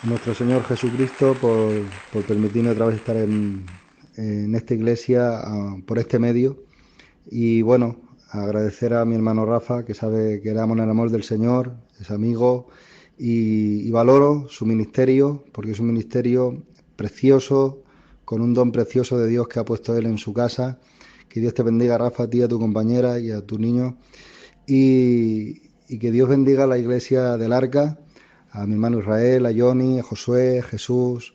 a nuestro Señor Jesucristo por permitirme otra vez estar en esta iglesia por este medio. Y bueno, agradecer a mi hermano Rafa, que sabe que le amo en el amor del Señor, es amigo, y valoro su ministerio, porque es un ministerio precioso, con un don precioso de Dios que ha puesto él en su casa. Que Dios te bendiga, Rafa, a ti, a tu compañera y a tu niño. Y que Dios bendiga a la iglesia del Arca, a mi hermano Israel, a Johnny, a Josué, a Jesús,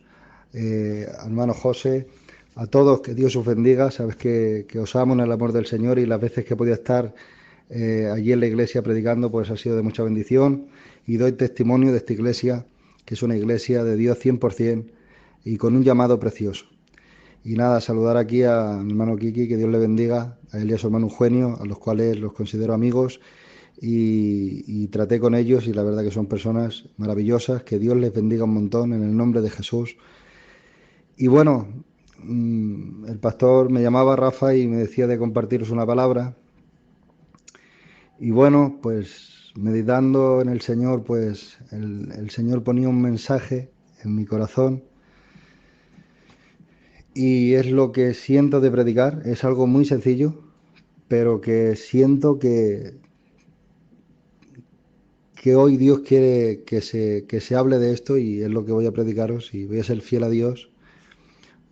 al hermano José, a todos, que Dios os bendiga. Sabes que os amo en el amor del Señor, y las veces que he podido estar allí en la iglesia predicando, pues ha sido de mucha bendición, y doy testimonio de esta iglesia, que es una iglesia de Dios 100% y con un llamado precioso. Y nada, saludar aquí a mi hermano Kiki, que Dios le bendiga, a él y a su hermano Eugenio, a los cuales los considero amigos, y traté con ellos, y la verdad que son personas maravillosas. Que Dios les bendiga un montón en el nombre de Jesús. Y bueno, el pastor me llamaba Rafa y me decía de compartiros una palabra. Y bueno, pues meditando en el Señor, pues el Señor ponía un mensaje en mi corazón, y es lo que siento de predicar. Es algo muy sencillo, pero que siento que hoy Dios quiere que se hable de esto, y es lo que voy a predicaros, y voy a ser fiel a Dios,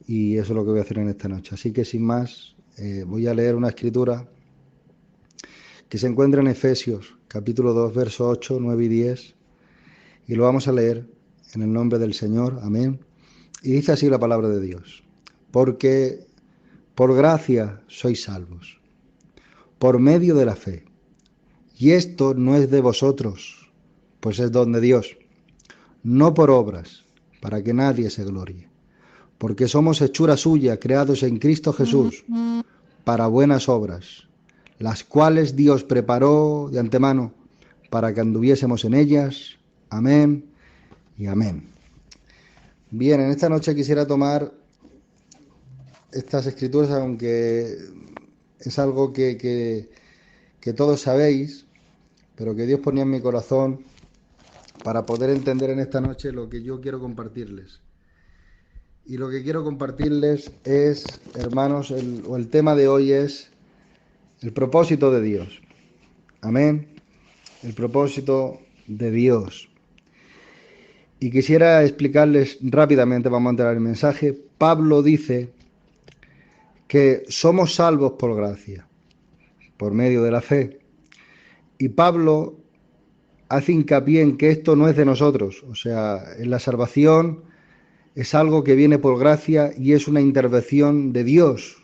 y eso es lo que voy a hacer en esta noche. Así que sin más, voy a leer una escritura que se encuentra en Efesios capítulo 2 versos 8, 9 y 10, y lo vamos a leer en el nombre del Señor. Amén. Y dice así la palabra de Dios: porque por gracia sois salvos, por medio de la fe, y esto no es de vosotros, pues es don de Dios, no por obras, para que nadie se glorie, porque somos hechura suya, creados en Cristo Jesús, para buenas obras, las cuales Dios preparó de antemano para que anduviésemos en ellas. Amén y amén. Bien, en esta noche quisiera tomar estas escrituras, aunque es algo que todos sabéis, pero que Dios ponía en mi corazón para poder entender en esta noche lo que yo quiero compartirles. Y lo que quiero compartirles es, hermanos, el tema de hoy es el propósito de Dios. Amén. El propósito de Dios. Y quisiera explicarles rápidamente, vamos a entrar en el mensaje. Pablo dice que somos salvos por gracia, por medio de la fe. Y Pablo hace hincapié en que esto no es de nosotros. O sea, en la salvación es algo que viene por gracia y es una intervención de Dios.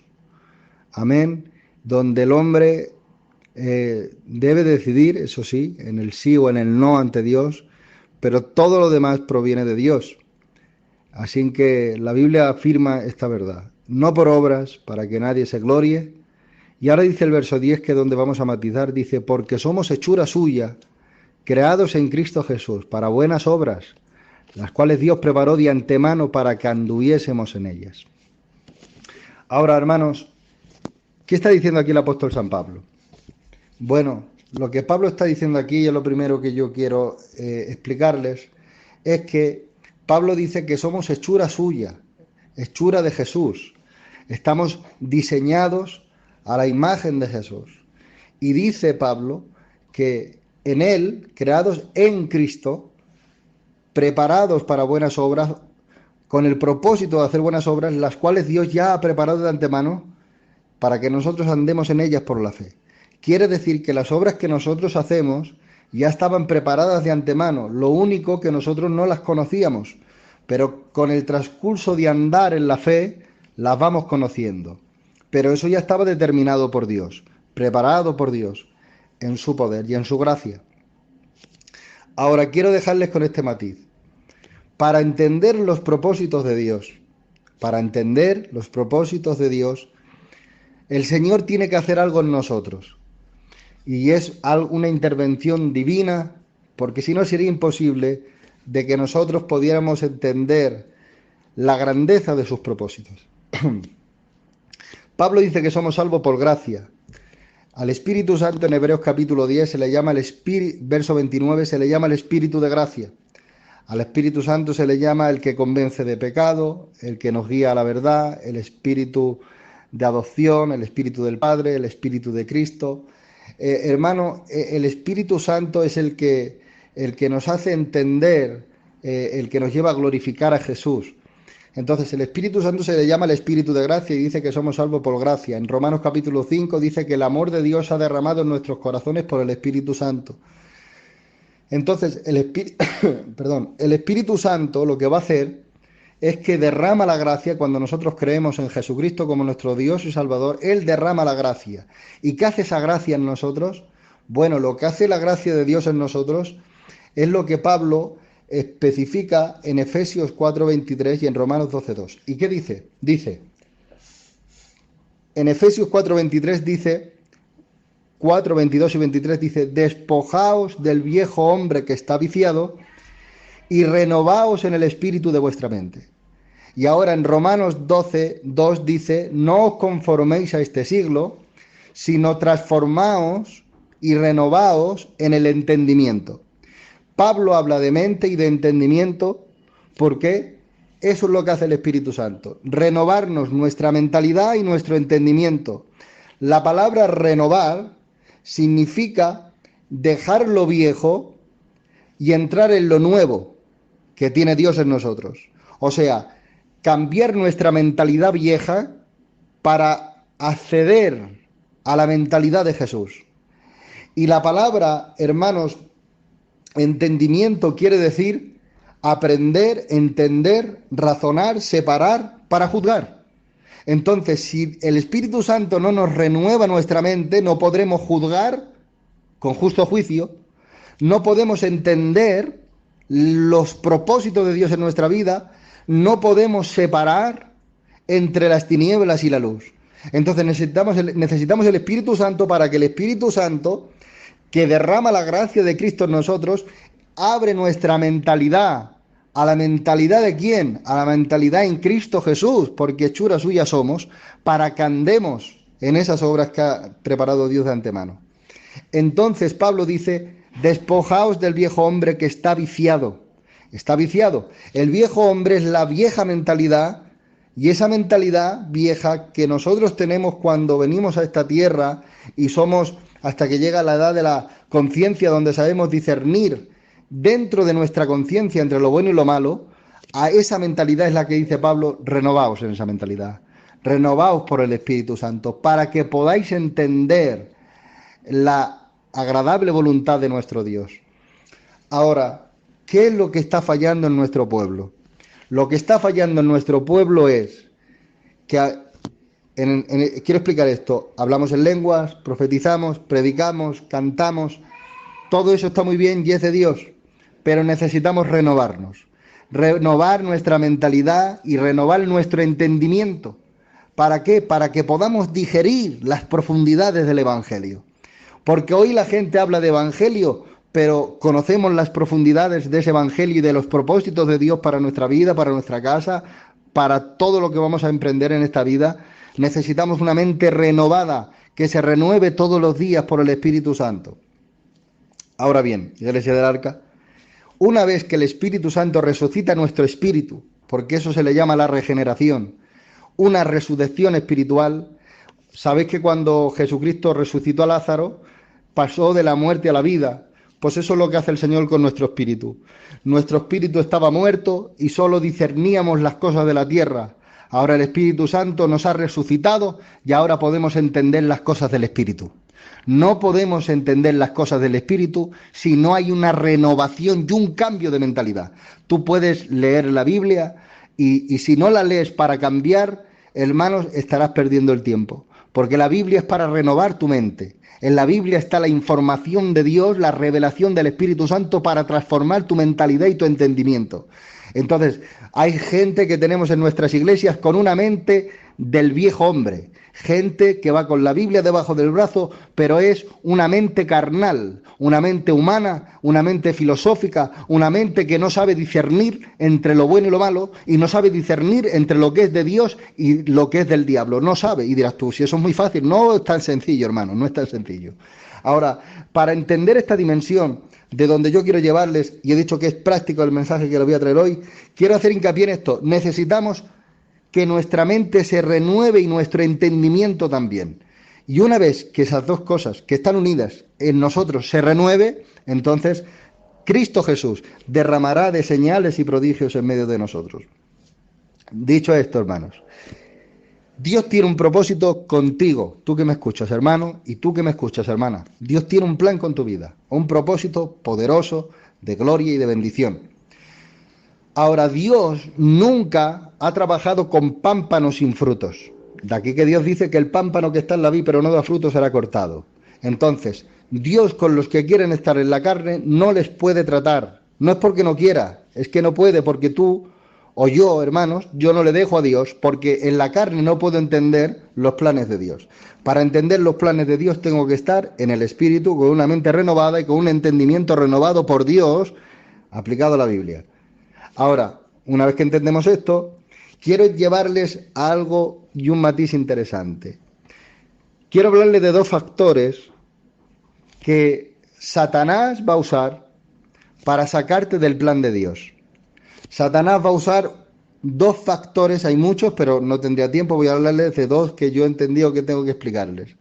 Amén. Donde el hombre debe decidir, eso sí, en el sí o en el no ante Dios, pero todo lo demás proviene de Dios. Así que la Biblia afirma esta verdad: no por obras, para que nadie se glorie. Y ahora dice el verso 10, que es donde vamos a matizar, dice: porque somos hechura suya, creados en Cristo Jesús, para buenas obras, las cuales Dios preparó de antemano para que anduviésemos en ellas. Ahora, hermanos, ¿qué está diciendo aquí el apóstol San Pablo? Bueno, lo que Pablo está diciendo aquí, y es lo primero que yo quiero explicarles, es que Pablo dice que somos hechura suya, hechura de Jesús. Estamos diseñados a la imagen de Jesús. Y dice Pablo que en Él, creados en Cristo, preparados para buenas obras, con el propósito de hacer buenas obras, las cuales Dios ya ha preparado de antemano para que nosotros andemos en ellas por la fe. Quiere decir que las obras que nosotros hacemos ya estaban preparadas de antemano, lo único que nosotros no las conocíamos, pero con el transcurso de andar en la fe las vamos conociendo. Pero eso ya estaba determinado por Dios, preparado por Dios, en su poder y en su gracia. Ahora quiero dejarles con este matiz. Para entender los propósitos de Dios, para entender los propósitos de Dios, el Señor tiene que hacer algo en nosotros. Y es una intervención divina, porque si no sería imposible de que nosotros pudiéramos entender la grandeza de sus propósitos. Pablo dice que somos salvos por gracia. Al Espíritu Santo en Hebreos capítulo 10 se le llama el Espíritu, verso 29, se le llama el Espíritu de gracia. Al Espíritu Santo se le llama el que convence de pecado, el que nos guía a la verdad, el Espíritu de adopción, el Espíritu del Padre, el Espíritu de Cristo. Hermano, el Espíritu Santo es el que nos hace entender, el que nos lleva a glorificar a Jesús. Entonces, el Espíritu Santo se le llama el Espíritu de gracia y dice que somos salvos por gracia. En Romanos capítulo 5 dice que el amor de Dios ha derramado en nuestros corazones por el Espíritu Santo. Entonces, el Espíritu Santo lo que va a hacer es que derrama la gracia cuando nosotros creemos en Jesucristo como nuestro Dios y Salvador. Él derrama la gracia. ¿Y qué hace esa gracia en nosotros? Bueno, lo que hace la gracia de Dios en nosotros es lo que Pablo especifica en Efesios 4:23 y en Romanos 12:2. ¿Y qué dice? Dice, en Efesios 4:23 dice, 4:22 y 23 dice, despojaos del viejo hombre que está viciado y renovaos en el espíritu de vuestra mente. Y ahora en Romanos 12:2 dice, no os conforméis a este siglo, sino transformaos y renovaos en el entendimiento. Pablo habla de mente y de entendimiento porque eso es lo que hace el Espíritu Santo, renovarnos nuestra mentalidad y nuestro entendimiento. La palabra renovar significa dejar lo viejo y entrar en lo nuevo que tiene Dios en nosotros. O sea, cambiar nuestra mentalidad vieja para acceder a la mentalidad de Jesús. Y la palabra, hermanos, entendimiento quiere decir aprender, entender, razonar, separar para juzgar. Entonces, si el Espíritu Santo no nos renueva nuestra mente, no podremos juzgar con justo juicio, no podemos entender los propósitos de Dios en nuestra vida, no podemos separar entre las tinieblas y la luz. Entonces necesitamos el Espíritu Santo para que el Espíritu Santo, que derrama la gracia de Cristo en nosotros, abre nuestra mentalidad. ¿A la mentalidad de quién? A la mentalidad en Cristo Jesús, porque hechura suya somos, para que andemos en esas obras que ha preparado Dios de antemano. Entonces Pablo dice, despojaos del viejo hombre que está viciado. Está viciado. El viejo hombre es la vieja mentalidad, y esa mentalidad vieja que nosotros tenemos cuando venimos a esta tierra y somos, hasta que llega la edad de la conciencia, donde sabemos discernir dentro de nuestra conciencia entre lo bueno y lo malo, a esa mentalidad es la que dice Pablo, renovaos en esa mentalidad, renovaos por el Espíritu Santo, para que podáis entender la agradable voluntad de nuestro Dios. Ahora, ¿qué es lo que está fallando en nuestro pueblo? Lo que está fallando en nuestro pueblo es que, quiero explicar esto, hablamos en lenguas, profetizamos, predicamos, cantamos, todo eso está muy bien y es de Dios, pero necesitamos renovarnos, renovar nuestra mentalidad y renovar nuestro entendimiento. ¿Para qué? Para que podamos digerir las profundidades del Evangelio. Porque hoy la gente habla de Evangelio, pero conocemos las profundidades de ese Evangelio y de los propósitos de Dios para nuestra vida, para nuestra casa, para todo lo que vamos a emprender en esta vida. Necesitamos una mente renovada, que se renueve todos los días por el Espíritu Santo. Ahora bien, Iglesia del Arca, una vez que el Espíritu Santo resucita nuestro espíritu, porque eso se le llama la regeneración, una resurrección espiritual, sabéis que cuando Jesucristo resucitó a Lázaro, pasó de la muerte a la vida. Pues eso es lo que hace el Señor con nuestro espíritu. Nuestro espíritu estaba muerto y solo discerníamos las cosas de la tierra. Ahora el Espíritu Santo nos ha resucitado y ahora podemos entender las cosas del Espíritu. No podemos entender las cosas del Espíritu si no hay una renovación y un cambio de mentalidad. Tú puedes leer la Biblia y si no la lees para cambiar, hermanos, estarás perdiendo el tiempo. Porque la Biblia es para renovar tu mente. En la Biblia está la información de Dios, la revelación del Espíritu Santo para transformar tu mentalidad y tu entendimiento. Entonces, hay gente que tenemos en nuestras iglesias con una mente del viejo hombre. Gente que va con la Biblia debajo del brazo, pero es una mente carnal, una mente humana, una mente filosófica, una mente que no sabe discernir entre lo bueno y lo malo, y no sabe discernir entre lo que es de Dios y lo que es del diablo. No sabe, y dirás tú, si eso es muy fácil. No es tan sencillo, hermano, no es tan sencillo. Ahora, para entender esta dimensión de donde yo quiero llevarles, y he dicho que es práctico el mensaje que les voy a traer hoy, quiero hacer hincapié en esto. Necesitamos que nuestra mente se renueve y nuestro entendimiento también. Y una vez que esas dos cosas que están unidas en nosotros se renueve, entonces Cristo Jesús derramará de señales y prodigios en medio de nosotros. Dicho esto, hermanos, Dios tiene un propósito contigo, tú que me escuchas, hermano, y tú que me escuchas, hermana. Dios tiene un plan con tu vida, un propósito poderoso de gloria y de bendición. Ahora, Dios nunca ha trabajado con pámpanos sin frutos. De aquí que Dios dice que el pámpano que está en la vid pero no da fruto será cortado. Entonces, Dios con los que quieren estar en la carne no les puede tratar. No es porque no quiera, es que no puede, porque tú o yo, hermanos, yo no le dejo a Dios, porque en la carne no puedo entender los planes de Dios. Para entender los planes de Dios tengo que estar en el Espíritu, con una mente renovada y con un entendimiento renovado por Dios, aplicado a la Biblia. Ahora, una vez que entendemos esto, quiero llevarles a algo y un matiz interesante. Quiero hablarles de dos factores que Satanás va a usar para sacarte del plan de Dios. Satanás va a usar dos factores, hay muchos, pero no tendría tiempo, voy a hablarles de dos que yo he entendido que tengo que explicarles,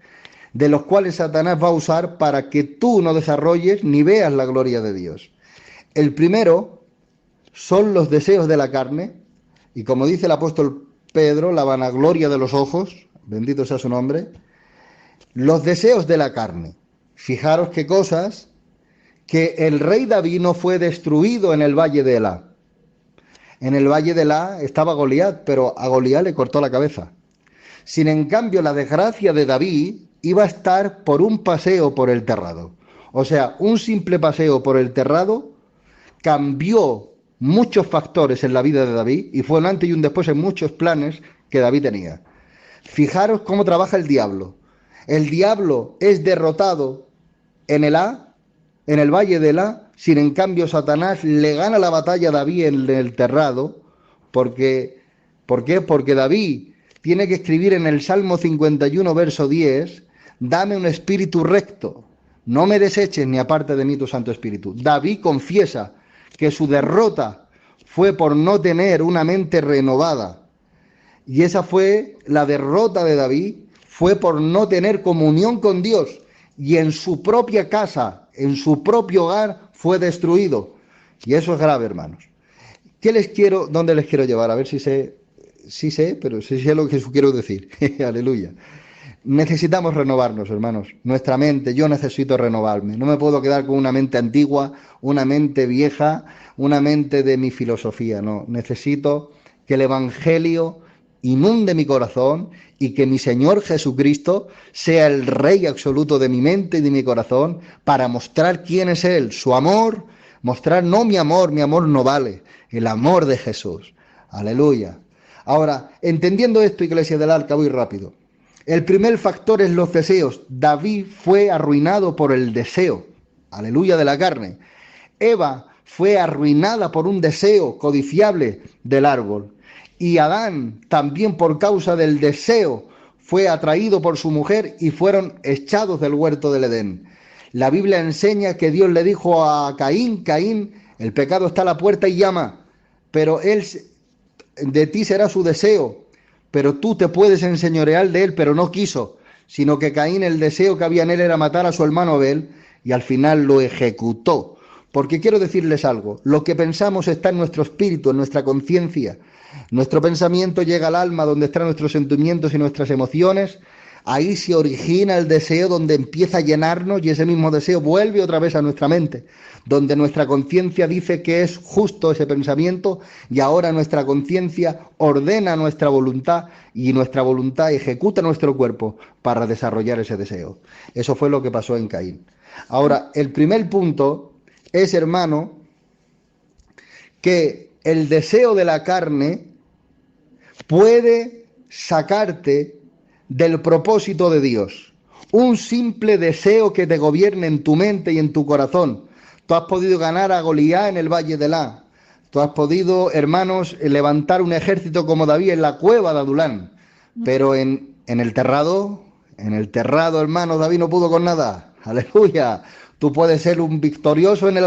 de los cuales Satanás va a usar para que tú no desarrolles ni veas la gloria de Dios. El primero son los deseos de la carne, y como dice el apóstol Pedro, la vanagloria de los ojos, bendito sea su nombre, los deseos de la carne. Fijaros qué cosas, que el rey David no fue destruido en el valle de Elá. En el valle de Elá estaba Goliat, pero a Goliat le cortó la cabeza. Sin en cambio, la desgracia de David iba a estar por un paseo por el terrado. O sea, un simple paseo por el terrado cambió muchos factores en la vida de David y fue un antes y un después en muchos planes que David tenía. Fijaros cómo trabaja el diablo. El diablo es derrotado en Elá, en el valle de Elá. Sin en cambio, Satanás le gana la batalla a David en el terrado. ¿Por qué? Porque David tiene que escribir en el Salmo 51, verso 10, dame un espíritu recto, no me deseches ni aparte de mí tu Santo Espíritu. David confiesa que su derrota fue por no tener una mente renovada. Y esa fue la derrota de David, fue por no tener comunión con Dios. Y en su propia casa, en su propio hogar, fue destruido. Y eso es grave, hermanos. ¿Dónde les quiero llevar? A ver si sé, pero sí sé lo que quiero decir. Aleluya. Necesitamos renovarnos, hermanos. Nuestra mente, yo necesito renovarme. No me puedo quedar con una mente antigua, una mente vieja, una mente de mi filosofía. No, necesito que el Evangelio inunde mi corazón y que mi Señor Jesucristo sea el Rey absoluto de mi mente y de mi corazón para mostrar quién es Él, su amor, mostrar no mi amor no vale, el amor de Jesús. Aleluya. Ahora, entendiendo esto, Iglesia del Arca, voy rápido. El primer factor es los deseos. David fue arruinado por el deseo, aleluya, de la carne. Eva fue arruinada por un deseo codiciable del árbol. Y Adán, también por causa del deseo, fue atraído por su mujer y fueron echados del huerto del Edén. La Biblia enseña que Dios le dijo a Caín, Caín, el pecado está a la puerta y llama, pero de ti será su deseo, pero tú te puedes enseñorear de él, pero no quiso, sino que Caín, el deseo que había en él era matar a su hermano Abel, y al final lo ejecutó. Porque quiero decirles algo, lo que pensamos está en nuestro espíritu, en nuestra conciencia. Nuestro pensamiento llega al alma, donde están nuestros sentimientos y nuestras emociones. Ahí se origina el deseo, donde empieza a llenarnos, y ese mismo deseo vuelve otra vez a nuestra mente, donde nuestra conciencia dice que es justo ese pensamiento, y ahora nuestra conciencia ordena nuestra voluntad, y nuestra voluntad ejecuta nuestro cuerpo para desarrollar ese deseo. Eso fue lo que pasó en Caín. Ahora, el primer punto es, hermano, que el deseo de la carne puede sacarte del propósito de Dios. Un simple deseo que te gobierne en tu mente y en tu corazón. Tú has podido ganar a Goliat en el valle de Elá. Tú has podido, hermanos, levantar un ejército como David en la cueva de Adulán. Pero en el terrado, hermano, David no pudo con nada. Aleluya. Tú puedes ser un victorioso en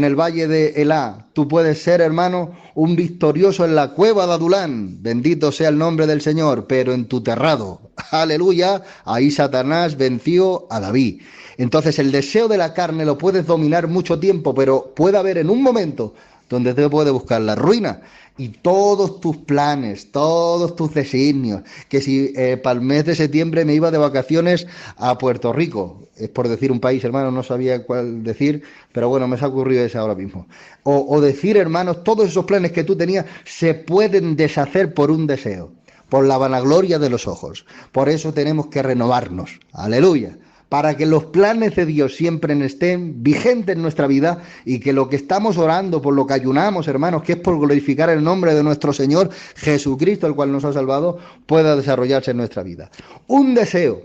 el valle de Elá. Tú puedes ser, hermano, un victorioso en la cueva de Adulán. Bendito sea el nombre del Señor, pero en tu terrado. Aleluya. Ahí Satanás venció a David. Entonces el deseo de la carne lo puedes dominar mucho tiempo, pero puede haber en un momento donde te puede buscar la ruina. Y todos tus planes, todos tus designios, que si para el mes de septiembre me iba de vacaciones a Puerto Rico, es por decir un país, hermano, no sabía cuál decir, pero bueno, me se ha ocurrido ese ahora mismo. O decir, hermanos, todos esos planes que tú tenías se pueden deshacer por un deseo, por la vanagloria de los ojos. Por eso tenemos que renovarnos. Aleluya. Para que los planes de Dios siempre estén vigentes en nuestra vida y que lo que estamos orando, por lo que ayunamos, hermanos, que es por glorificar el nombre de nuestro Señor Jesucristo, el cual nos ha salvado, pueda desarrollarse en nuestra vida. Un deseo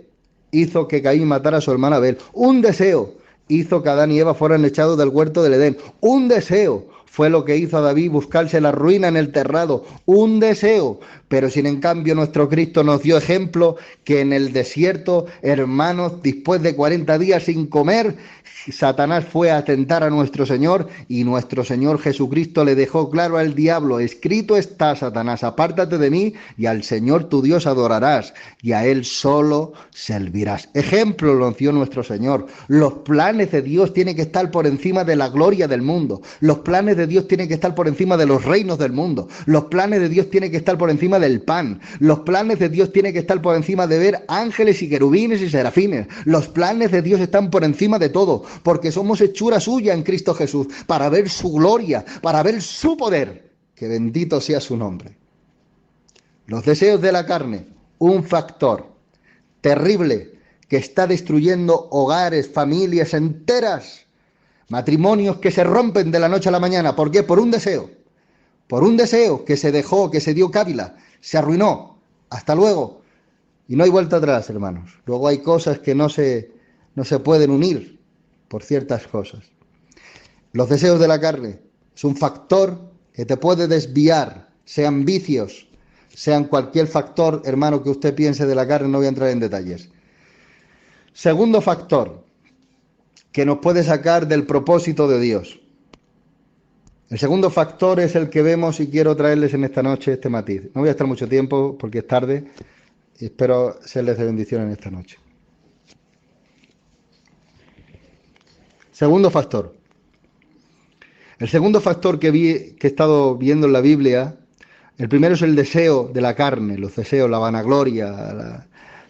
hizo que Caín matara a su hermana Abel. Un deseo hizo que Adán y Eva fueran echados del huerto del Edén. Un deseo fue lo que hizo a David buscarse la ruina en el terrado. Un deseo. Pero sin en cambio nuestro Cristo nos dio ejemplo que en el desierto, hermanos, después de 40 días sin comer, Satanás fue a tentar a nuestro Señor y nuestro Señor Jesucristo le dejó claro al diablo: escrito está, Satanás, apártate de mí y al Señor tu Dios adorarás y a Él solo servirás. Ejemplo lo dio nuestro Señor. Los planes de Dios tienen que estar por encima de la gloria del mundo. Los planes de Dios tienen que estar por encima de los reinos del mundo. Los planes de Dios tienen que estar por encima del pan. Los planes de Dios tienen que estar por encima de ver ángeles y querubines y serafines. Los planes de Dios están por encima de todo, porque somos hechura suya en Cristo Jesús, para ver su gloria, para ver su poder. Que bendito sea su nombre. Los deseos de la carne, un factor terrible que está destruyendo hogares, familias enteras, matrimonios que se rompen de la noche a la mañana. ¿Por qué? Por un deseo que se dejó, que se dio cávila, se arruinó. Hasta luego. Y no hay vuelta atrás, hermanos. Luego hay cosas que no se pueden unir por ciertas cosas. Los deseos de la carne es un factor que te puede desviar, sean vicios, sean cualquier factor, hermano, que usted piense de la carne, no voy a entrar en detalles. Segundo factor que nos puede sacar del propósito de Dios. El segundo factor es el que vemos y quiero traerles en esta noche este matiz. No voy a estar mucho tiempo porque es tarde. Espero serles de bendición en esta noche. Segundo factor. El segundo factor que he estado viendo en la Biblia, el primero es el deseo de la carne, los deseos, la vanagloria,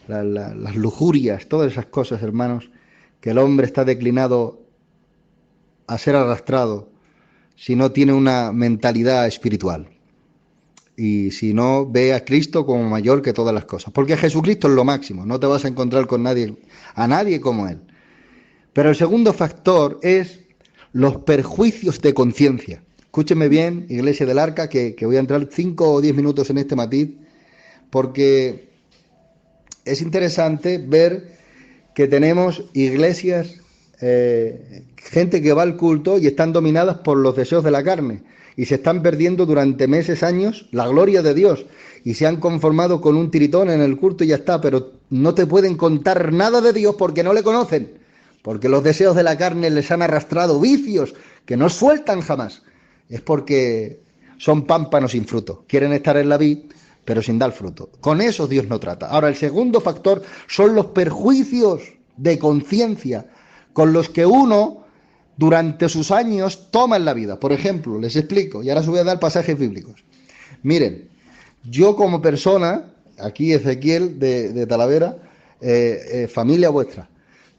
las lujurias, todas esas cosas, hermanos, que el hombre está declinado a ser arrastrado si no tiene una mentalidad espiritual y si no ve a Cristo como mayor que todas las cosas, porque Jesucristo es lo máximo, no te vas a encontrar con nadie como Él. Pero el segundo factor es los perjuicios de conciencia. Escúchenme bien, Iglesia del Arca, que voy a entrar 5 o 10 minutos en este matiz, porque es interesante ver que tenemos iglesias, gente que va al culto y están dominadas por los deseos de la carne y se están perdiendo durante meses, años, la gloria de Dios y se han conformado con un tiritón en el culto y ya está, pero no te pueden contar nada de Dios porque no le conocen, porque los deseos de la carne les han arrastrado vicios que no sueltan jamás. Es porque son pámpanos sin fruto, quieren estar en la vid pero sin dar fruto. Con eso Dios no trata. Ahora, el segundo factor son los perjuicios de conciencia con los que uno durante sus años toma en la vida. Por ejemplo, les explico, y ahora os voy a dar pasajes bíblicos. Miren, yo como persona, aquí Ezequiel de Talavera, familia vuestra,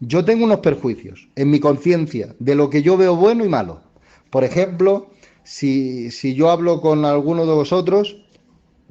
yo tengo unos perjuicios en mi conciencia de lo que yo veo bueno y malo. Por ejemplo, si yo hablo con alguno de vosotros,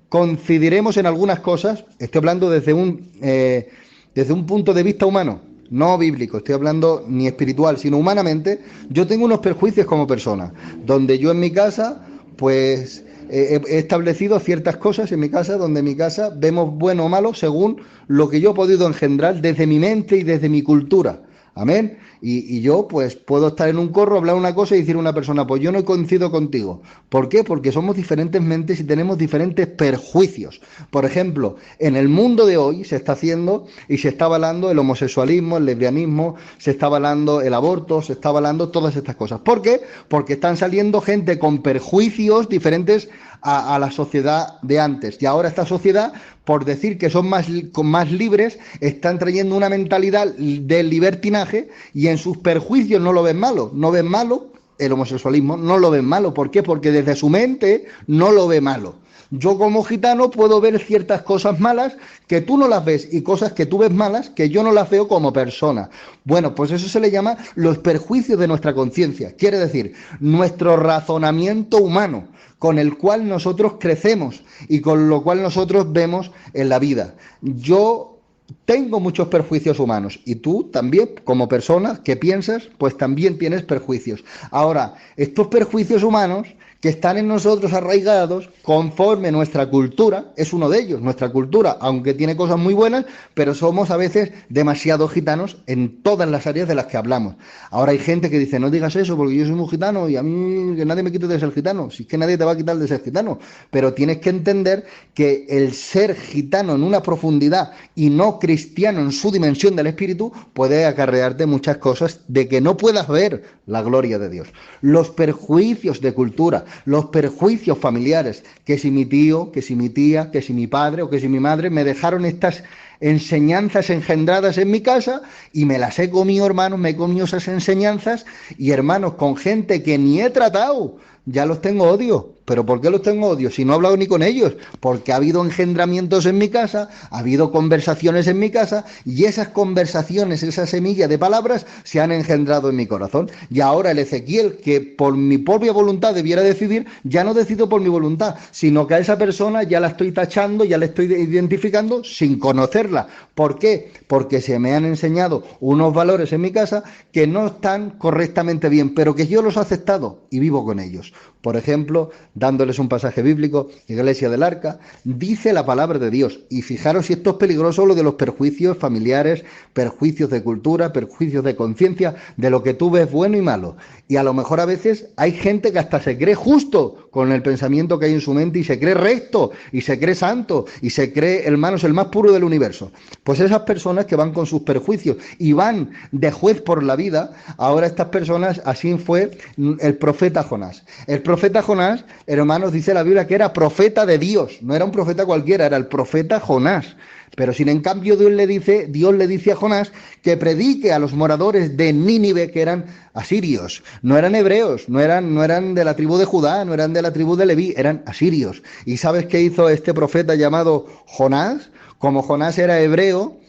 coincidiremos en algunas cosas, estoy hablando desde un punto de vista humano, no bíblico, estoy hablando ni espiritual, sino humanamente. Yo tengo unos perjuicios como persona, donde yo en mi casa, pues he establecido ciertas cosas en mi casa, donde en mi casa vemos bueno o malo según lo que yo he podido engendrar desde mi mente y desde mi cultura. Amén. Y yo pues puedo estar en un corro, hablar una cosa y decir a una persona, pues yo no coincido contigo. ¿Por qué? Porque somos diferentes mentes y tenemos diferentes perjuicios. Por ejemplo, en el mundo de hoy se está haciendo y se está avalando el homosexualismo, el lesbianismo, se está avalando el aborto, se está avalando todas estas cosas. ¿Por qué? Porque están saliendo gente con perjuicios diferentes a la sociedad de antes. Y ahora esta sociedad, por decir que son más libres, están trayendo una mentalidad de libertinaje y en sus perjuicios no lo ven malo. No ven malo el homosexualismo, no lo ven malo. ¿Por qué? Porque desde su mente no lo ve malo. Yo como gitano puedo ver ciertas cosas malas que tú no las ves y cosas que tú ves malas que yo no las veo como persona. Bueno, pues eso se le llama los perjuicios de nuestra conciencia. Quiere decir, nuestro razonamiento humano con el cual nosotros crecemos y con lo cual nosotros vemos en la vida. Yo tengo muchos perjuicios humanos y tú también, como persona que piensas, pues también tienes perjuicios. Ahora, estos perjuicios humanos que están en nosotros arraigados conforme nuestra cultura, es uno de ellos, nuestra cultura, aunque tiene cosas muy buenas, pero somos a veces demasiado gitanos en todas las áreas de las que hablamos. Ahora hay gente que dice, no digas eso porque yo soy muy gitano y a mí que nadie me quite de ser gitano, si es que nadie te va a quitar de ser gitano, pero tienes que entender que el ser gitano en una profundidad y no cristiano en su dimensión del espíritu puede acarrearte muchas cosas de que no puedas ver la gloria de Dios. Los perjuicios de cultura, los perjuicios familiares, que si mi tío, que si mi tía, que si mi padre o que si mi madre me dejaron estas enseñanzas engendradas en mi casa y me las he comido, hermanos, me he comido esas enseñanzas y hermanos, con gente que ni he tratado, ya los tengo odio. ¿Pero por qué los tengo odio? Si no he hablado ni con ellos. Porque ha habido engendramientos en mi casa, ha habido conversaciones en mi casa y esas conversaciones, esa semilla de palabras se han engendrado en mi corazón. Y ahora el Ezequiel, que por mi propia voluntad debiera decidir, ya no decido por mi voluntad, sino que a esa persona ya la estoy tachando, ya la estoy identificando sin conocerla. ¿Por qué? Porque se me han enseñado unos valores en mi casa que no están correctamente bien, pero que yo los he aceptado y vivo con ellos. Por ejemplo, dándoles un pasaje bíblico, Iglesia del Arca, dice la palabra de Dios. Y fijaros si esto es peligroso, lo de los perjuicios familiares, perjuicios de cultura, perjuicios de conciencia, de lo que tú ves bueno y malo. Y a lo mejor a veces hay gente que hasta se cree justo con el pensamiento que hay en su mente y se cree recto y se cree santo y se cree, hermanos, el más puro del universo. Pues esas personas que van con sus perjuicios y van de juez por la vida, ahora estas personas, así fue el profeta Jonás. El profeta Jonás, hermanos, dice la Biblia que era profeta de Dios, no era un profeta cualquiera, era el profeta Jonás. Pero sin en cambio Dios le dice a Jonás que predique a los moradores de Nínive, que eran asirios, no eran hebreos, no eran de la tribu de Judá, no eran de la tribu de Leví, eran asirios. ¿Y sabes qué hizo este profeta llamado Jonás? Como Jonás era hebreo,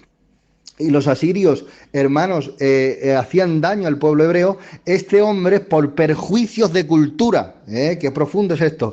y los asirios, hermanos, hacían daño al pueblo hebreo, este hombre, por perjuicios de cultura, qué profundo es esto,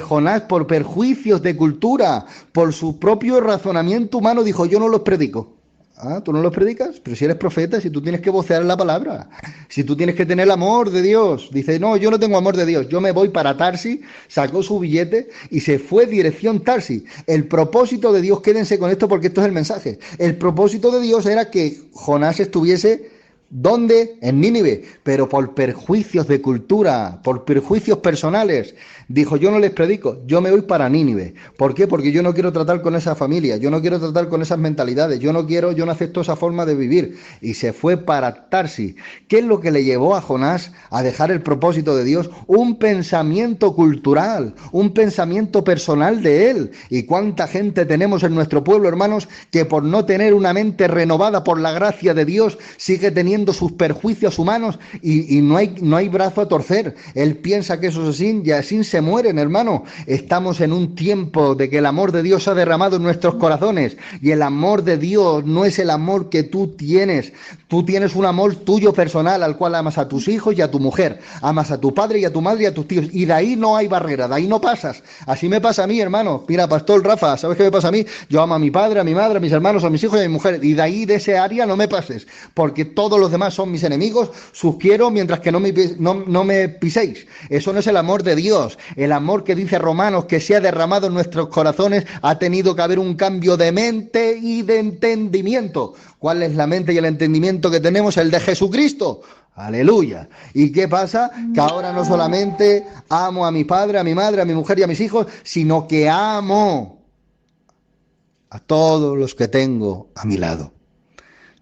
Jonás, por perjuicios de cultura, por su propio razonamiento humano, dijo, yo no los predico. Ah, ¿tú no los predicas? Pero si eres profeta, si tú tienes que vocear la palabra, si tú tienes que tener el amor de Dios. Dice, no, yo no tengo amor de Dios, yo me voy para Tarsis, sacó su billete y se fue dirección Tarsis. El propósito de Dios, quédense con esto porque esto es el mensaje, el propósito de Dios era que Jonás estuviese, ¿dónde? En Nínive, pero por perjuicios de cultura, por perjuicios personales, dijo, yo no les predico, yo me voy para Nínive. ¿Por qué? Porque yo no quiero tratar con esa familia, yo no quiero tratar con esas mentalidades, yo no acepto esa forma de vivir. Y se fue para Tarsis. ¿Qué es lo que le llevó a Jonás a dejar el propósito de Dios? Un pensamiento cultural, un pensamiento personal de él. ¿Y cuánta gente tenemos en nuestro pueblo, hermanos, que por no tener una mente renovada por la gracia de Dios, sigue teniendo sus perjuicios humanos y no hay brazo a torcer? Él piensa que eso es así y así se mueren, hermano. Estamos en un tiempo de que el amor de Dios ha derramado en nuestros corazones y el amor de Dios no es el amor que tú tienes. Tú tienes un amor tuyo personal al cual amas a tus hijos y a tu mujer, amas a tu padre y a tu madre y a tus tíos y de ahí no hay barrera, de ahí no pasas. Así me pasa a mí, hermano. Mira, Pastor Rafa, ¿sabes qué me pasa a mí? Yo amo a mi padre, a mi madre, a mis hermanos, a mis hijos y a mi mujer y de ahí, de ese área, no me pases, porque todo lo los demás son mis enemigos, sus quiero mientras que no me piséis. Eso no es el amor de Dios. El amor que dice Romanos que se ha derramado en nuestros corazones, ha tenido que haber un cambio de mente y de entendimiento. ¿Cuál es la mente y el entendimiento que tenemos? El de Jesucristo. Aleluya. ¿Y qué pasa? Que ahora no solamente amo a mi padre, a mi madre, a mi mujer y a mis hijos, sino que amo a todos los que tengo a mi lado,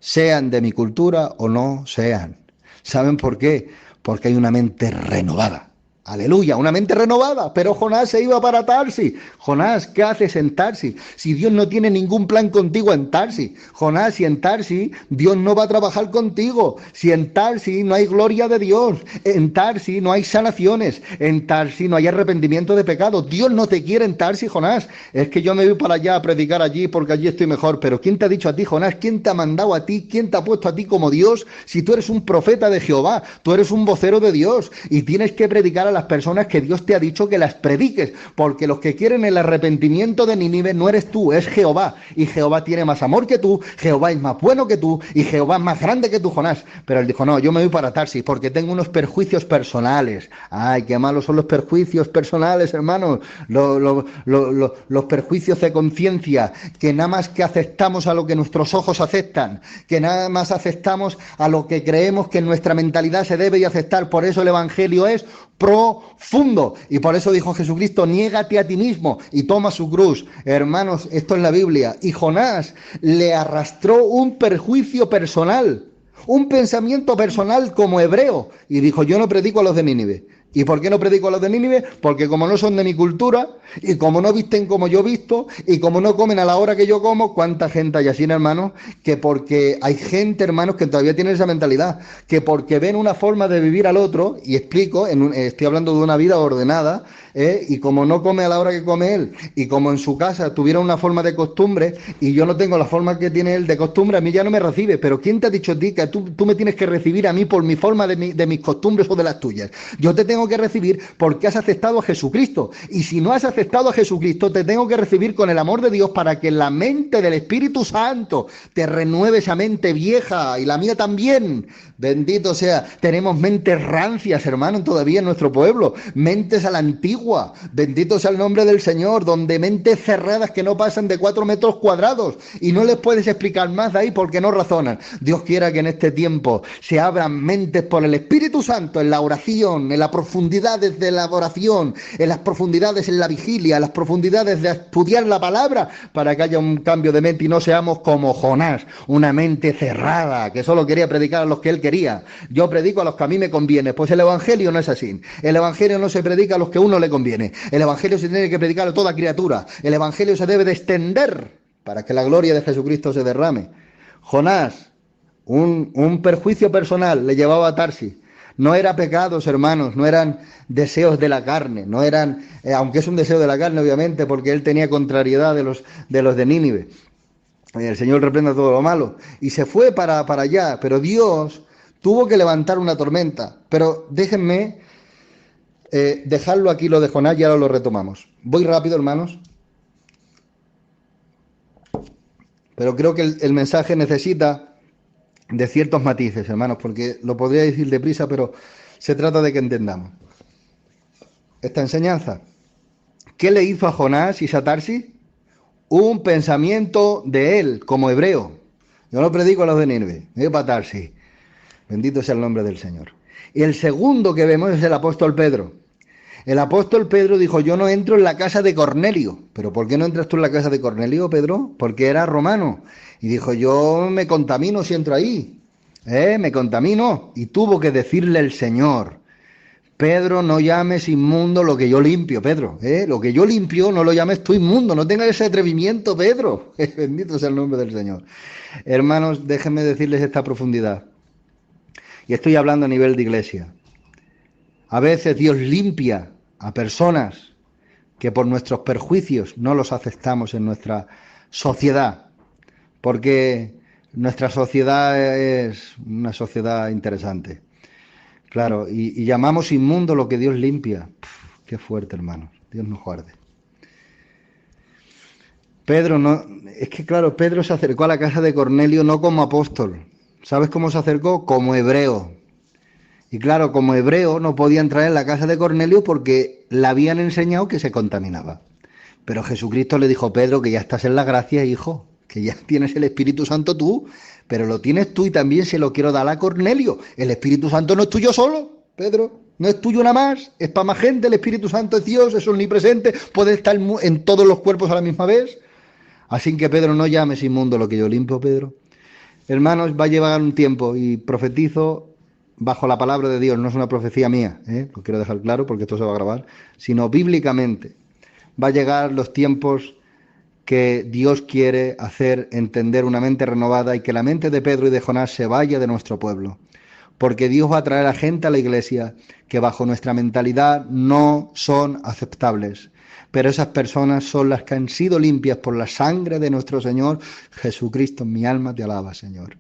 sean de mi cultura o no sean. ¿Saben por qué? Porque hay una mente renovada. Aleluya, una mente renovada. Pero Jonás se iba para Tarsis. Jonás, ¿qué haces en Tarsis? Si Dios no tiene ningún plan contigo en Tarsis. Jonás, si en Tarsis Dios no va a trabajar contigo. Si en Tarsis no hay gloria de Dios. En Tarsis no hay sanaciones. En Tarsis no hay arrepentimiento de pecado. Dios no te quiere en Tarsis, Jonás. Es que yo me voy para allá a predicar allí porque allí estoy mejor. Pero ¿quién te ha dicho a ti, Jonás? ¿Quién te ha mandado a ti? ¿Quién te ha puesto a ti como Dios? Si tú eres un profeta de Jehová, tú eres un vocero de Dios y tienes que predicar a las personas que Dios te ha dicho que las prediques, porque los que quieren el arrepentimiento de Nínive no eres tú, es Jehová, y Jehová tiene más amor que tú, Jehová es más bueno que tú, y Jehová es más grande que tú, Jonás. Pero él dijo, no, yo me voy para Tarsis, porque tengo unos perjuicios personales. Ay, qué malos son los perjuicios personales, hermanos, los perjuicios de conciencia, que nada más que aceptamos a lo que nuestros ojos aceptan, que nada más aceptamos a lo que creemos que en nuestra mentalidad se debe de aceptar. Por eso el Evangelio es profundo, y por eso dijo Jesucristo, niégate a ti mismo y toma su cruz. Hermanos, esto es la Biblia. Y Jonás le arrastró un perjuicio personal, un pensamiento personal como hebreo, y dijo, yo no predico a los de Nínive. ¿Y por qué no predico a los de Nínive? Porque como no son de mi cultura, y como no visten como yo visto, y como no comen a la hora que yo como, ¿cuánta gente hay así, hermanos? Que porque hay gente, hermanos, que todavía tiene esa mentalidad, que porque ven una forma de vivir al otro, y explico, estoy hablando de una vida ordenada, y como no come a la hora que come él, y como en su casa tuviera una forma de costumbre, y yo no tengo la forma que tiene él de costumbre, a mí ya no me recibe. Pero ¿quién te ha dicho a ti que tú me tienes que recibir a mí por mi forma de mis costumbres o de las tuyas? Yo te tengo que recibir porque has aceptado a Jesucristo, y si no has aceptado a Jesucristo, te tengo que recibir con el amor de Dios para que la mente del Espíritu Santo te renueve esa mente vieja, y la mía también. Bendito sea. Tenemos mentes rancias, hermano, todavía en nuestro pueblo, mentes a la antigua. Bendito sea el nombre del Señor, donde mentes cerradas que no pasan de 4 metros cuadrados, y no les puedes explicar más de ahí porque no razonan. Dios quiera que en este tiempo se abran mentes por el Espíritu Santo, en la oración, en las profundidades de la oración, en las profundidades en la vigilia, en las profundidades de estudiar la palabra, para que haya un cambio de mente y no seamos como Jonás, una mente cerrada que solo quería predicar a los que él quería. Yo predico a los que a mí me conviene. Pues el Evangelio no es así. El Evangelio no se predica a los que a uno le conviene. El Evangelio se tiene que predicar a toda criatura. El Evangelio se debe de extender para que la gloria de Jesucristo se derrame. Jonás, un perjuicio personal le llevaba a Tarsis. No eran pecados, hermanos, no eran deseos de la carne, no eran, aunque es un deseo de la carne, obviamente, porque él tenía contrariedad de los de Nínive. El Señor reprenda todo lo malo. Y se fue para allá, pero Dios tuvo que levantar una tormenta. Pero déjenme dejarlo aquí, lo de Jonás, y ahora lo retomamos. Voy rápido, hermanos. Pero creo que el mensaje necesita de ciertos matices, hermanos, porque lo podría decir deprisa, pero se trata de que entendamos esta enseñanza. ¿Qué le hizo a Jonás y a Tarsis? Un pensamiento de él, como hebreo. Yo no predico a los de Nínive, me voy para Tarsis. Bendito sea el nombre del Señor. Y el segundo que vemos es el apóstol Pedro. El apóstol Pedro dijo, yo no entro en la casa de Cornelio. ¿Pero por qué no entras tú en la casa de Cornelio, Pedro? Porque era romano. Y dijo, yo me contamino si entro ahí. Me contamino. Y tuvo que decirle el Señor, Pedro, no llames inmundo lo que yo limpio, Pedro. Lo que yo limpio no lo llames tú inmundo. No tengas ese atrevimiento, Pedro. Bendito sea el nombre del Señor. Hermanos, déjenme decirles esta profundidad. Y estoy hablando a nivel de iglesia. A veces Dios limpia a personas que por nuestros perjuicios no los aceptamos en nuestra sociedad, porque nuestra sociedad es una sociedad interesante. Claro, y llamamos inmundo lo que Dios limpia. Qué fuerte, hermano. Dios nos guarde. Pedro no, es que claro, Pedro se acercó a la casa de Cornelio no como apóstol, ¿Sabes cómo se acercó? Como hebreo. Y claro, como hebreo no podía entrar en la casa de Cornelio porque le habían enseñado que se contaminaba. Pero Jesucristo le dijo: Pedro, que ya estás en la gracia, hijo, que ya tienes el Espíritu Santo tú, pero lo tienes tú y también se lo quiero dar a Cornelio. El Espíritu Santo no es tuyo solo, Pedro, no es tuyo nada más, es para más gente. El Espíritu Santo es Dios, es omnipresente, puede estar en todos los cuerpos a la misma vez. Así que, Pedro, no llames inmundo lo que yo limpio, Pedro. Hermanos, va a llevar un tiempo y profetizo bajo la palabra de Dios, no es una profecía mía, lo quiero dejar claro porque esto se va a grabar, sino bíblicamente. Va a llegar los tiempos que Dios quiere hacer entender una mente renovada y que la mente de Pedro y de Jonás se vaya de nuestro pueblo. Porque Dios va a traer a gente a la iglesia que bajo nuestra mentalidad no son aceptables. Pero esas personas son las que han sido limpias por la sangre de nuestro Señor Jesucristo. Mi alma te alaba, Señor.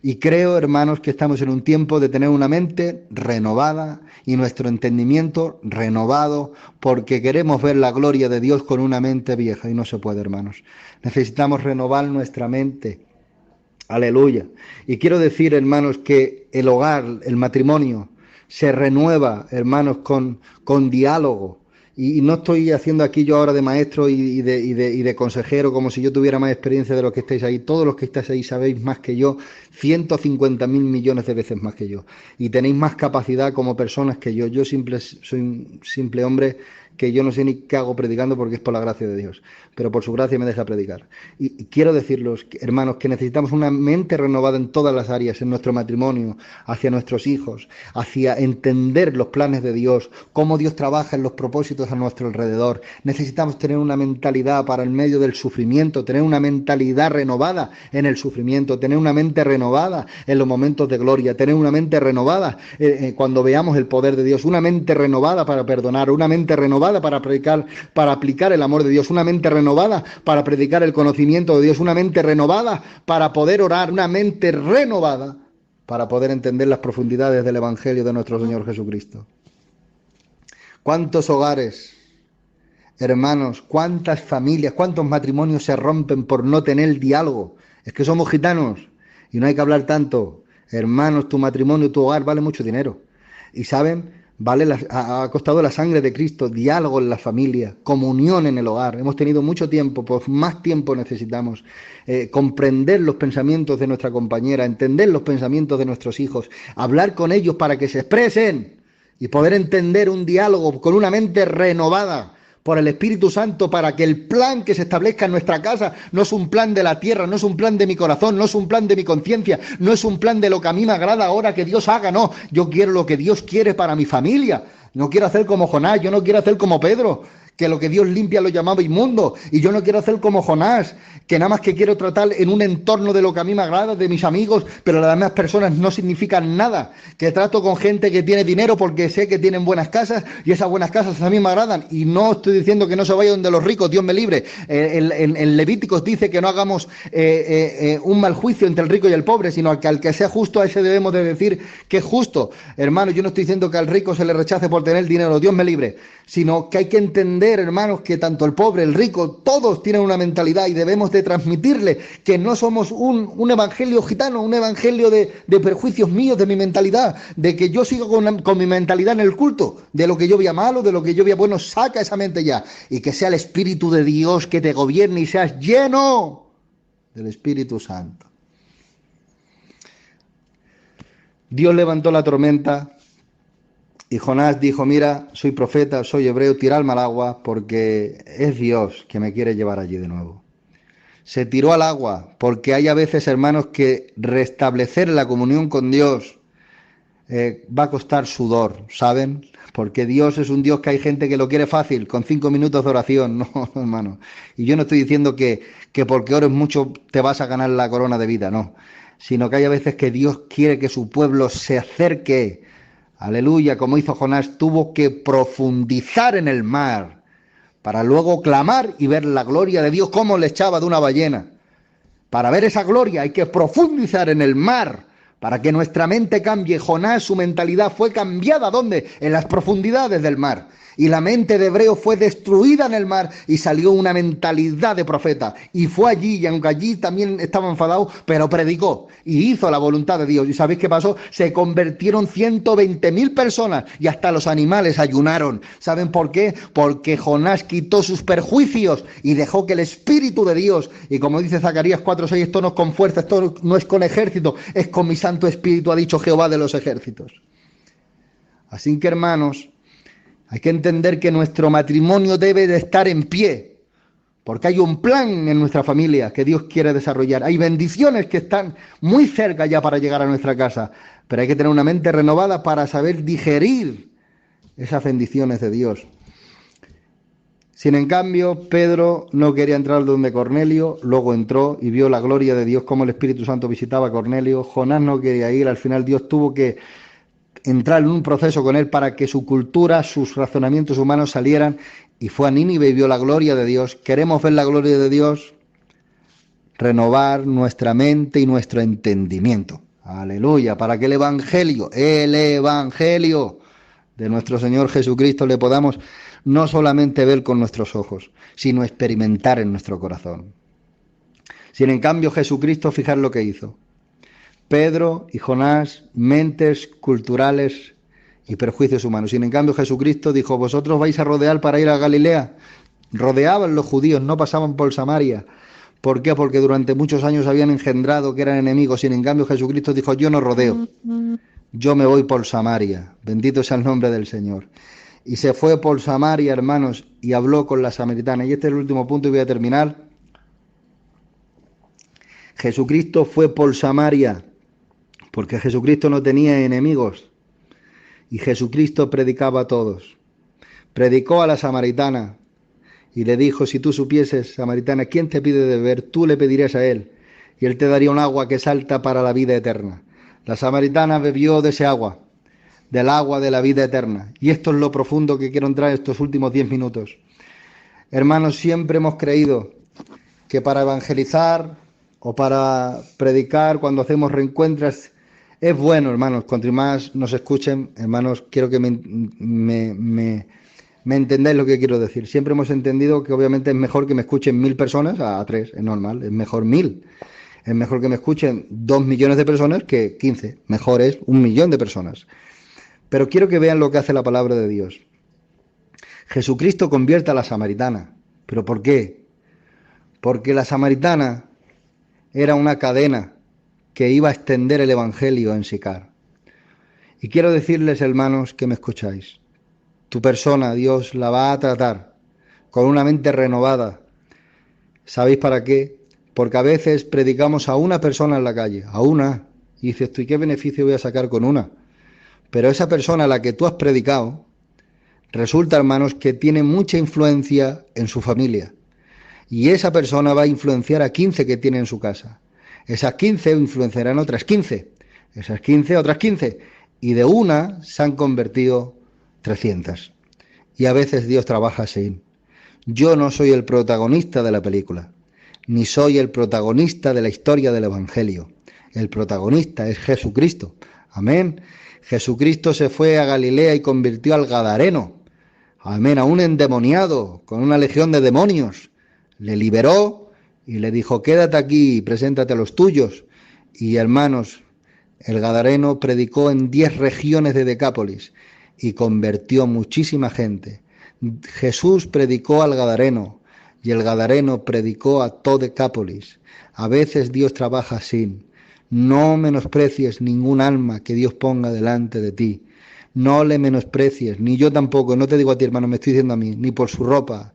Y creo, hermanos, que estamos en un tiempo de tener una mente renovada y nuestro entendimiento renovado, porque queremos ver la gloria de Dios con una mente vieja y no se puede, hermanos. Necesitamos renovar nuestra mente. Aleluya. Y quiero decir, hermanos, que el hogar, el matrimonio, se renueva, hermanos, con diálogo. Y no estoy haciendo aquí yo ahora de maestro y de consejero como si yo tuviera más experiencia de los que estáis ahí. Todos los que estáis ahí sabéis más que yo, 150.000 millones de veces más que yo. Y tenéis más capacidad como personas que yo. Yo soy un simple hombre que yo no sé ni qué hago predicando porque es por la gracia de Dios. Pero por su gracia me deja predicar. Y quiero decirles, hermanos, que necesitamos una mente renovada en todas las áreas, en nuestro matrimonio, hacia nuestros hijos, hacia entender los planes de Dios, cómo Dios trabaja en los propósitos a nuestro alrededor. Necesitamos tener una mentalidad para el medio del sufrimiento, tener una mentalidad renovada en el sufrimiento, tener una mente renovada en los momentos de gloria, tener una mente renovada cuando veamos el poder de Dios, una mente renovada para perdonar, una mente renovada para predicar, para aplicar el amor de Dios, una mente renovada para predicar el conocimiento de Dios, una mente renovada para poder orar, una mente renovada para poder entender las profundidades del Evangelio de nuestro Señor Jesucristo. ¿Cuántos hogares, hermanos, cuántas familias, cuántos matrimonios se rompen por no tener diálogo? Es que somos gitanos y no hay que hablar tanto. Hermanos, tu matrimonio, tu hogar vale mucho dinero. Y saben, ha costado la sangre de Cristo, diálogo en la familia, comunión en el hogar. Hemos tenido mucho tiempo, pues más tiempo necesitamos. Comprender los pensamientos de nuestra compañera, entender los pensamientos de nuestros hijos, hablar con ellos para que se expresen y poder entender un diálogo con una mente renovada por el Espíritu Santo, para que el plan que se establezca en nuestra casa no es un plan de la tierra, no es un plan de mi corazón, no es un plan de mi conciencia, no es un plan de lo que a mí me agrada ahora que Dios haga, no, yo quiero lo que Dios quiere para mi familia. No quiero hacer como Jonás, yo no quiero hacer como Pedro, que lo que Dios limpia lo llamaba inmundo, y yo no quiero hacer como Jonás, que nada más que quiero tratar en un entorno de lo que a mí me agrada, de mis amigos, pero las demás personas no significan nada, que trato con gente que tiene dinero porque sé que tienen buenas casas y esas buenas casas a mí me agradan, y no estoy diciendo que no se vaya donde los ricos, Dios me libre. En Levíticos dice que no hagamos un mal juicio entre el rico y el pobre, sino que al que sea justo a ese debemos de decir que es justo. Hermano, yo no estoy diciendo que al rico se le rechace por tener dinero, Dios me libre, sino que hay que entender, hermanos, que tanto el pobre, el rico, todos tienen una mentalidad y debemos de transmitirle que no somos un evangelio gitano, un evangelio de perjuicios míos, de mi mentalidad, de que yo sigo con mi mentalidad en el culto, de lo que yo vea malo, de lo que yo vea bueno, saca esa mente ya, y que sea el Espíritu de Dios que te gobierne y seas lleno del Espíritu Santo. Dios levantó la tormenta y Jonás dijo: mira, soy profeta, soy hebreo, tiradme al agua porque es Dios que me quiere llevar allí de nuevo. Se tiró al agua porque hay a veces, hermanos, que restablecer la comunión con Dios va a costar sudor, ¿saben? Porque Dios es un Dios que hay gente que lo quiere fácil, con 5 minutos de oración. No, hermano. Y yo no estoy diciendo que porque ores mucho te vas a ganar la corona de vida, no. Sino que hay a veces que Dios quiere que su pueblo se acerque. Aleluya, como hizo Jonás, tuvo que profundizar en el mar para luego clamar y ver la gloria de Dios como le echaba de una ballena. Para ver esa gloria hay que profundizar en el mar para que nuestra mente cambie. Jonás, su mentalidad fue cambiada, ¿dónde? En las profundidades del mar. Y la mente de hebreo fue destruida en el mar y salió una mentalidad de profeta. Y fue allí, y aunque allí también estaba enfadado, pero predicó y hizo la voluntad de Dios. ¿Y sabéis qué pasó? Se convirtieron 120.000 personas y hasta los animales ayunaron. ¿Saben por qué? Porque Jonás quitó sus perjuicios y dejó que el Espíritu de Dios, y como dice Zacarías 4:6, esto no es con fuerza, esto no es con ejército, es con mi Santo Espíritu, ha dicho Jehová de los ejércitos. Así que, hermanos, hay que entender que nuestro matrimonio debe de estar en pie, porque hay un plan en nuestra familia que Dios quiere desarrollar. Hay bendiciones que están muy cerca ya para llegar a nuestra casa, pero hay que tener una mente renovada para saber digerir esas bendiciones de Dios. Sin en cambio, Pedro no quería entrar donde Cornelio, luego entró y vio la gloria de Dios, cómo el Espíritu Santo visitaba a Cornelio. Jonás no quería ir, al final Dios tuvo que entrar en un proceso con él para que su cultura, sus razonamientos humanos salieran, y fue a Nínive y vio la gloria de Dios. ¿Queremos ver la gloria de Dios? Renovar nuestra mente y nuestro entendimiento. Aleluya, para que el Evangelio de nuestro Señor Jesucristo le podamos no solamente ver con nuestros ojos, sino experimentar en nuestro corazón. Sin en cambio Jesucristo, fijar lo que hizo. Pedro y Jonás, mentes culturales y perjuicios humanos. Sin en cambio Jesucristo dijo, vosotros vais a rodear para ir a Galilea. Rodeaban los judíos, no pasaban por Samaria. ¿Por qué? Porque durante muchos años habían engendrado que eran enemigos. Sin en cambio Jesucristo dijo, yo no rodeo, yo me voy por Samaria. Bendito sea el nombre del Señor. Y se fue por Samaria, hermanos, y habló con la samaritana. Y este es el último punto y voy a terminar. Jesucristo fue por Samaria, porque Jesucristo no tenía enemigos, y Jesucristo predicaba a todos. Predicó a la samaritana y le dijo, si tú supieses, samaritana, ¿quién te pide de beber? Tú le pedirías a él, y él te daría un agua que salta para la vida eterna. La samaritana bebió de ese agua, del agua de la vida eterna. Y esto es lo profundo que quiero entrar en estos últimos 10 minutos. Hermanos, siempre hemos creído que para evangelizar o para predicar, cuando hacemos reencuentros, es bueno, hermanos, cuanto más nos escuchen, hermanos, quiero que me entendáis lo que quiero decir. Siempre hemos entendido que obviamente es mejor que me escuchen 1000 personas a 3, es normal, es mejor 1000. Es mejor que me escuchen 2 millones de personas que 15, mejor es 1 millón de personas. Pero quiero que vean lo que hace la palabra de Dios. Jesucristo convierte a la samaritana. ¿Pero por qué? Porque la samaritana era una cadena que iba a extender el Evangelio en Sicar. Y quiero decirles, hermanos, que me escucháis. Tu persona, Dios la va a tratar con una mente renovada. ¿Sabéis para qué? Porque a veces predicamos a una persona en la calle, a una, y dices tú, ¿y qué beneficio voy a sacar con una? Pero esa persona a la que tú has predicado, resulta, hermanos, que tiene mucha influencia en su familia. Y esa persona va a influenciar a 15 que tiene en su casa. Esas 15 influenciarán otras 15. Esas 15, otras 15. Y de una se han convertido 300. Y a veces Dios trabaja así. Yo no soy el protagonista de la película, ni soy el protagonista de la historia del Evangelio. El protagonista es Jesucristo. Amén. Jesucristo se fue a Galilea y convirtió al Gadareno. Amén. A un endemoniado con una legión de demonios. Le liberó y le dijo, quédate aquí y preséntate a los tuyos. Y hermanos, el Gadareno predicó en 10 regiones de Decápolis y convirtió muchísima gente. Jesús predicó al Gadareno y el Gadareno predicó a todo Decápolis. A veces Dios trabaja así. No menosprecies ningún alma que Dios ponga delante de ti. No le menosprecies, ni yo tampoco, no te digo a ti, hermano, me estoy diciendo a mí, ni por su ropa,